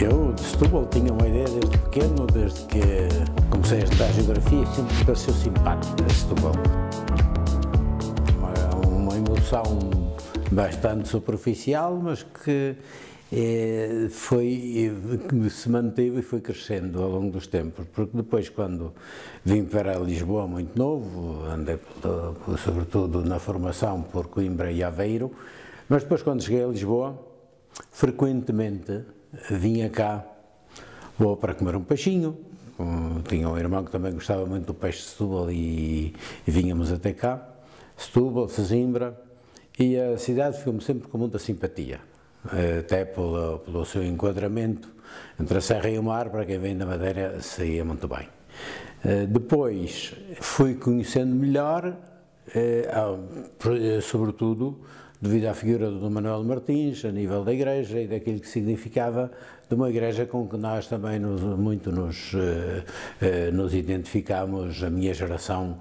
Eu, de Setúbal, tinha uma ideia desde pequeno, desde que comecei a estudar Geografia, sempre me pareceu simpático a Setúbal. Uma emoção bastante superficial, mas que se manteve e foi crescendo ao longo dos tempos, porque depois, quando vim para Lisboa muito novo, andei sobretudo na formação por Coimbra e Aveiro, mas depois, quando cheguei a Lisboa, frequentemente vinha cá, ou para comer um peixinho. Tinha um irmão que também gostava muito do peixe de Setúbal e vinhamos até cá, Setúbal, Sesimbra, e a cidade ficou-me sempre com muita simpatia, até pelo seu enquadramento entre a serra e o mar. Para quem vem da Madeira, saía muito bem. Depois fui conhecendo melhor, sobretudo devido à figura do Manuel Martins, a nível da igreja e daquilo que significava de uma igreja com que nós também muito nos identificámos, a minha geração,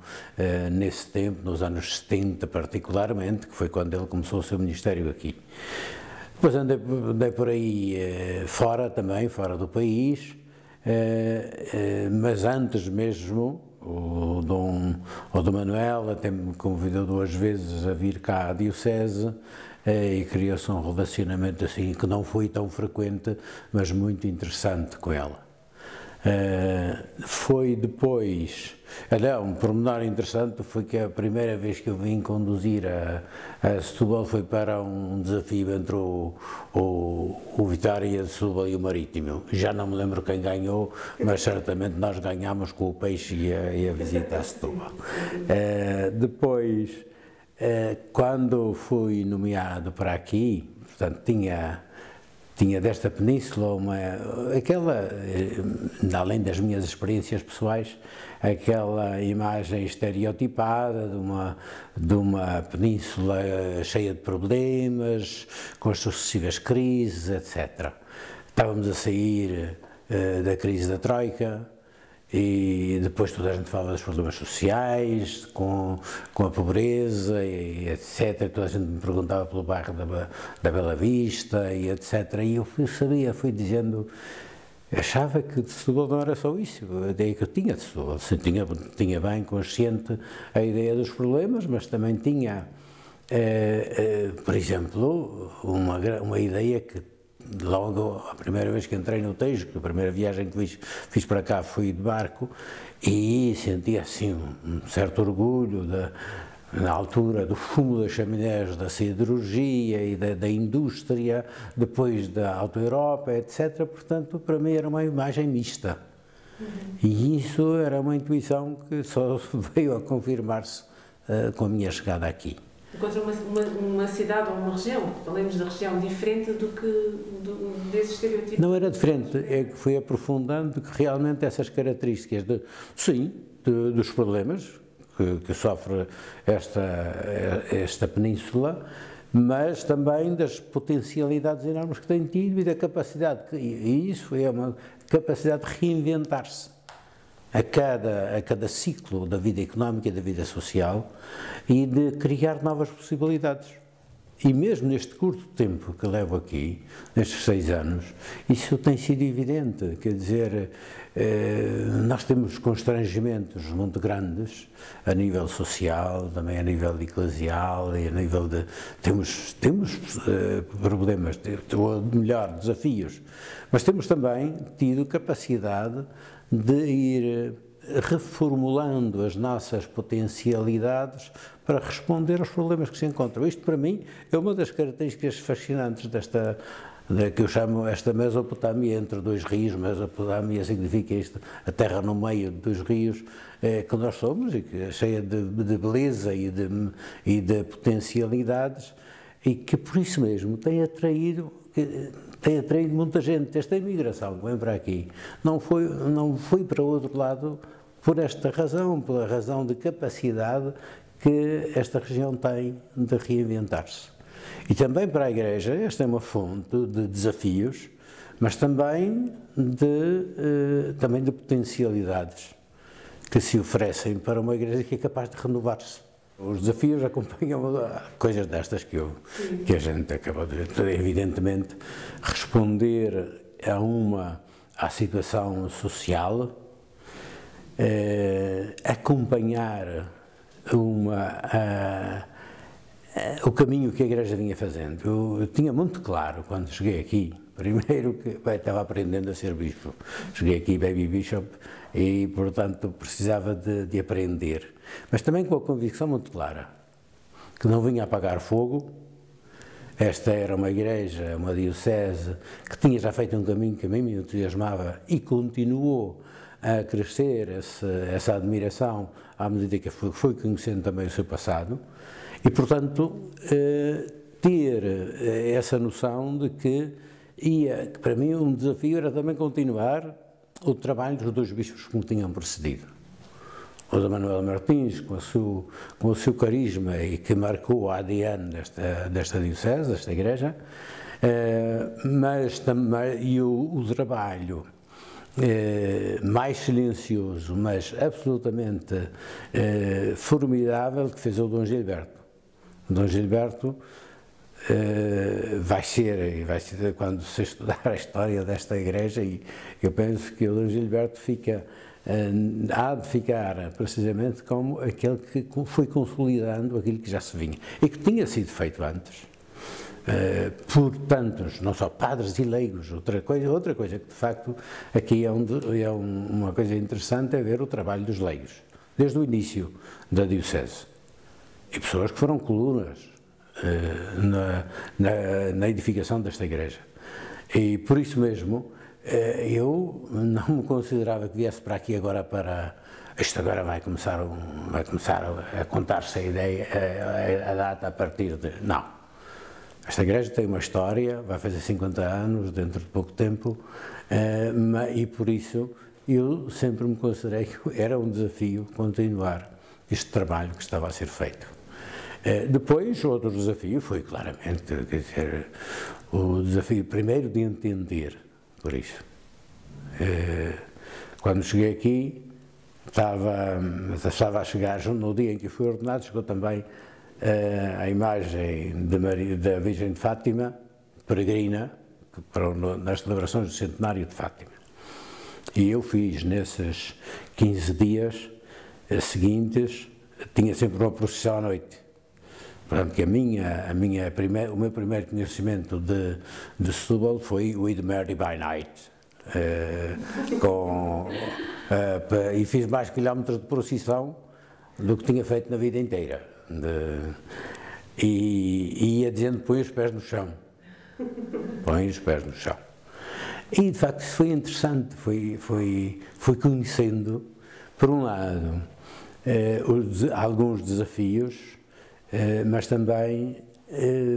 nesse tempo, nos anos 70 particularmente, que foi quando ele começou o seu ministério aqui. Depois andei por aí fora também, fora do país, mas antes mesmo, o Dom Manuel até me convidou 2 vezes a vir cá à Diocese e criou-se um relacionamento assim que não foi tão frequente, mas muito interessante com ela. Foi depois, um pormenor interessante foi que a primeira vez que eu vim conduzir a Setúbal foi para um desafio entre o Vitória de Setúbal e o Marítimo. Já não me lembro quem ganhou, mas certamente nós ganhámos com o peixe e a visita a Setúbal. Depois, quando fui nomeado para aqui, portanto, tinha desta península além das minhas experiências pessoais, aquela imagem estereotipada de uma península cheia de problemas, com as sucessivas crises, etc. Estávamos a sair da crise da Troika, e depois toda a gente fala dos problemas sociais, com a pobreza, e etc. Toda a gente me perguntava pelo bairro da Bela Vista, e etc. E eu fui dizendo, achava que de Setúbal não era só isso, a ideia que eu tinha de Setúbal. Tinha bem consciente a ideia dos problemas, mas também tinha, por exemplo, uma ideia que, logo a primeira vez que entrei no Tejo, que a primeira viagem que fiz para cá fui de barco, e senti assim um certo orgulho na altura do fumo das chaminés da siderurgia e da indústria, depois da Auto Europa, etc. Portanto, para mim era uma imagem mista. E isso era uma intuição que só veio a confirmar-se com a minha chegada aqui. Encontrou uma cidade ou uma região, falemos da região, diferente desse estereotipo? Não era diferente, é que fui aprofundando que realmente essas características dos problemas que sofre esta península, mas também das potencialidades enormes que tem tido e da capacidade, e isso foi uma capacidade de reinventar-se a cada ciclo da vida económica e da vida social e de criar novas possibilidades. E mesmo neste curto tempo que levo aqui, nestes 6 anos, isso tem sido evidente, quer dizer, nós temos constrangimentos muito grandes a nível social, também a nível eclesial e a nível de... Temos problemas, ou melhor, desafios, mas temos também tido capacidade de ir reformulando as nossas potencialidades para responder aos problemas que se encontram. Isto, para mim, é uma das características fascinantes que eu chamo esta Mesopotâmia entre 2 rios. Mesopotâmia significa isto, a terra no meio de 2 rios, que nós somos, e que é cheia de beleza e de potencialidades, e que por isso mesmo tem atraído muita gente. Esta imigração que vem para aqui não foi para o outro lado por esta razão, pela razão de capacidade que esta região tem de reinventar-se. E também para a Igreja esta é uma fonte de desafios, mas também de potencialidades que se oferecem para uma Igreja que é capaz de renovar-se. Os desafios acompanham coisas destas que a gente acaba de, evidentemente, responder à situação social, acompanhar o caminho que a Igreja vinha fazendo. Eu tinha muito claro, quando cheguei aqui, primeiro que estava aprendendo a ser bispo. Cheguei aqui baby bishop e, portanto, precisava de aprender. Mas também com a convicção muito clara, que não vinha apagar fogo. Esta era uma igreja, uma diocese, que tinha já feito um caminho que a mim me entusiasmava e continuou a crescer essa admiração à medida que foi conhecendo também o seu passado. E, portanto, ter essa noção de que para mim, um desafio era também continuar o trabalho dos dois bispos que me tinham precedido. O de Manuel Martins, com o seu carisma e que marcou a ADN desta diocese, desta igreja, mas também o trabalho mais silencioso, mas absolutamente formidável, que fez o Dom Gilberto. O Dom Gilberto vai ser, quando se estudar a história desta igreja, e eu penso que o Dom Gilberto há de ficar precisamente como aquele que foi consolidando aquilo que já se vinha e que tinha sido feito antes por tantos, não só padres e leigos. Outra coisa que de facto aqui uma coisa interessante é ver o trabalho dos leigos, desde o início da diocese, e pessoas que foram colunas na edificação desta igreja. E por isso mesmo eu não me considerava que viesse para aqui agora isto agora vai começar a contar-se a ideia, a data a partir de... Não. Esta igreja tem uma história, vai fazer 50 anos dentro de pouco tempo, e por isso eu sempre me considerei que era um desafio continuar este trabalho que estava a ser feito. Depois, outro desafio foi claramente, quer dizer, o desafio primeiro de entender por isso. Quando cheguei aqui, estava a chegar, no dia em que fui ordenado, chegou também a imagem da Virgem de Fátima, peregrina, nas celebrações do centenário de Fátima. E eu fiz, nesses 15 dias seguintes, tinha sempre uma procissão à noite. Portanto, que o meu primeiro conhecimento de Setúbal foi With Mary by Night. E fiz mais quilómetros de procissão do que tinha feito na vida inteira. E ia dizendo: põe os pés no chão. Põe os pés no chão. E de facto isso foi interessante, foi conhecendo, por um lado, alguns desafios, mas também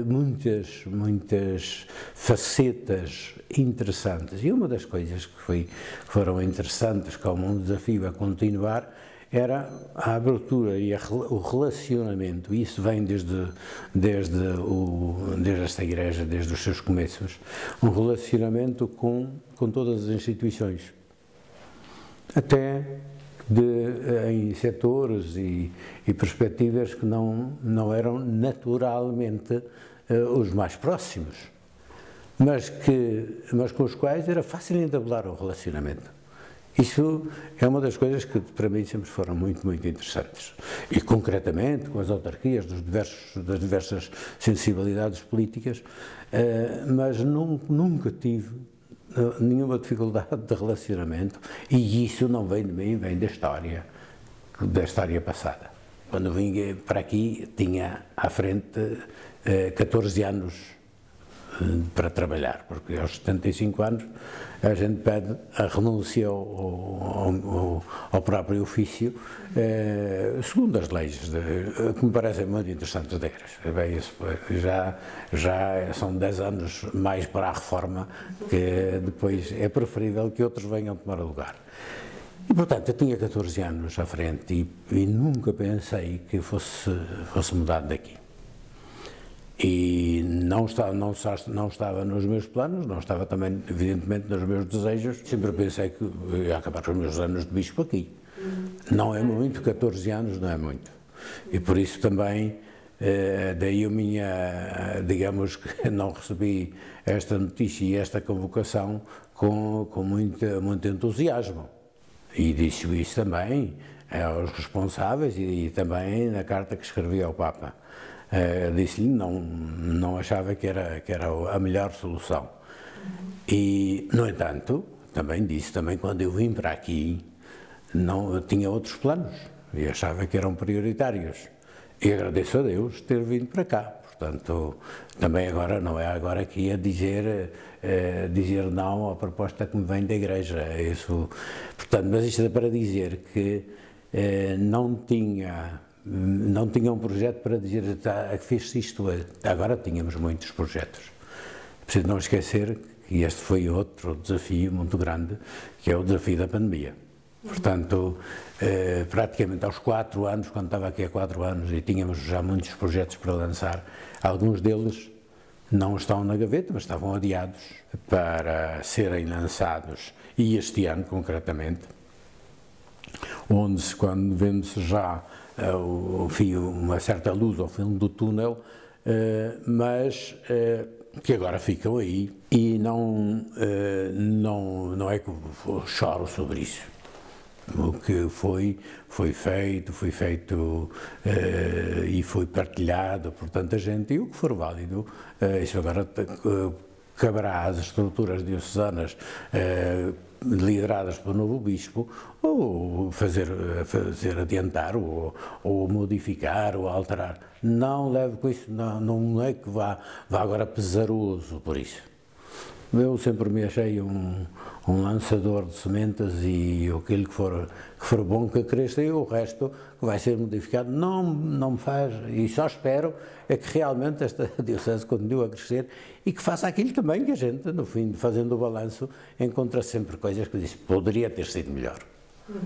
muitas facetas interessantes. E uma das coisas que foram interessantes como um desafio a continuar era a abertura e o relacionamento. E isso vem desde esta igreja, desde os seus começos, um relacionamento com todas as instituições, até em setores e perspectivas que não eram naturalmente os mais próximos, mas com os quais era fácil entabular o relacionamento. Isso é uma das coisas que para mim sempre foram muito, muito interessantes. E concretamente com as autarquias das diversas sensibilidades políticas, mas nunca tive nenhuma dificuldade de relacionamento, e isso não vem de mim, vem da história passada. Quando vim para aqui tinha à frente 14 anos para trabalhar, porque aos 75 anos a gente pede a renúncia ao próprio ofício, segundo as leis, que me parecem muito interessantes da Igreja. Bem, isso já são 10 anos mais para a reforma, que depois é preferível que outros venham tomar o lugar. E, portanto, eu tinha 14 anos à frente e nunca pensei que fosse mudado daqui. E não estava nos meus planos, não estava também, evidentemente, nos meus desejos. Sempre pensei que ia acabar os meus anos de bispo aqui. Não é muito, 14 anos não é muito. E por isso também Daí a minha, digamos que não recebi esta notícia e esta convocação com muito entusiasmo. E disse isso também aos responsáveis e também na carta que escrevi ao Papa. Disse-lhe não achava que era a melhor solução. E, no entanto, também disse, quando eu vim para aqui, não tinha outros planos e achava que eram prioritários. E agradeço a Deus ter vindo para cá. Portanto, também agora, não é agora aqui a dizer não à proposta que me vem da Igreja. Isso, portanto, mas isto é para dizer que não tinha um projeto para dizer que fez-se isto. Agora tínhamos muitos projetos. Preciso não esquecer que este foi outro desafio muito grande, que é o desafio da pandemia. Portanto, praticamente aos 4 anos, quando estava aqui há 4 anos e tínhamos já muitos projetos para lançar, alguns deles não estão na gaveta, mas estavam adiados para serem lançados, e este ano concretamente, onde quando vemos já uma certa luz ao fim do túnel, mas que agora ficam aí, e não é que eu choro sobre isso. O que foi feito e foi partilhado por tanta gente, e o que for válido, isso agora caberá às estruturas diocesanas lideradas pelo novo bispo, ou fazer adiantar, ou modificar, ou alterar. Não leve com isso, não é que vá agora pesaroso por isso. Eu sempre me achei um lançador de sementes, e aquilo que for bom que cresça, e o resto que vai ser modificado não me faz, e só espero é que realmente esta diocese continue a crescer e que faça aquilo também que a gente, no fim, fazendo o balanço, encontra sempre coisas que diz poderia ter sido melhor.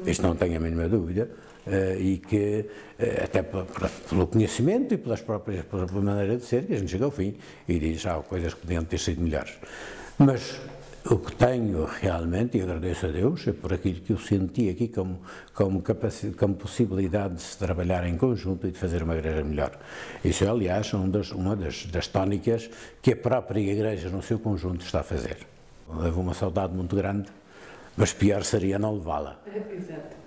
Isto não tenho a mínima dúvida, e que até pelo conhecimento e pela própria maneira de ser, que a gente chega ao fim e diz coisas que podiam ter sido melhores. Mas o que tenho realmente, e agradeço a Deus, é por aquilo que eu senti aqui como possibilidade de se trabalhar em conjunto e de fazer uma igreja melhor. Isso é, aliás, uma das tónicas que a própria igreja no seu conjunto está a fazer. Levo uma saudade muito grande, mas pior seria não levá-la. Exato.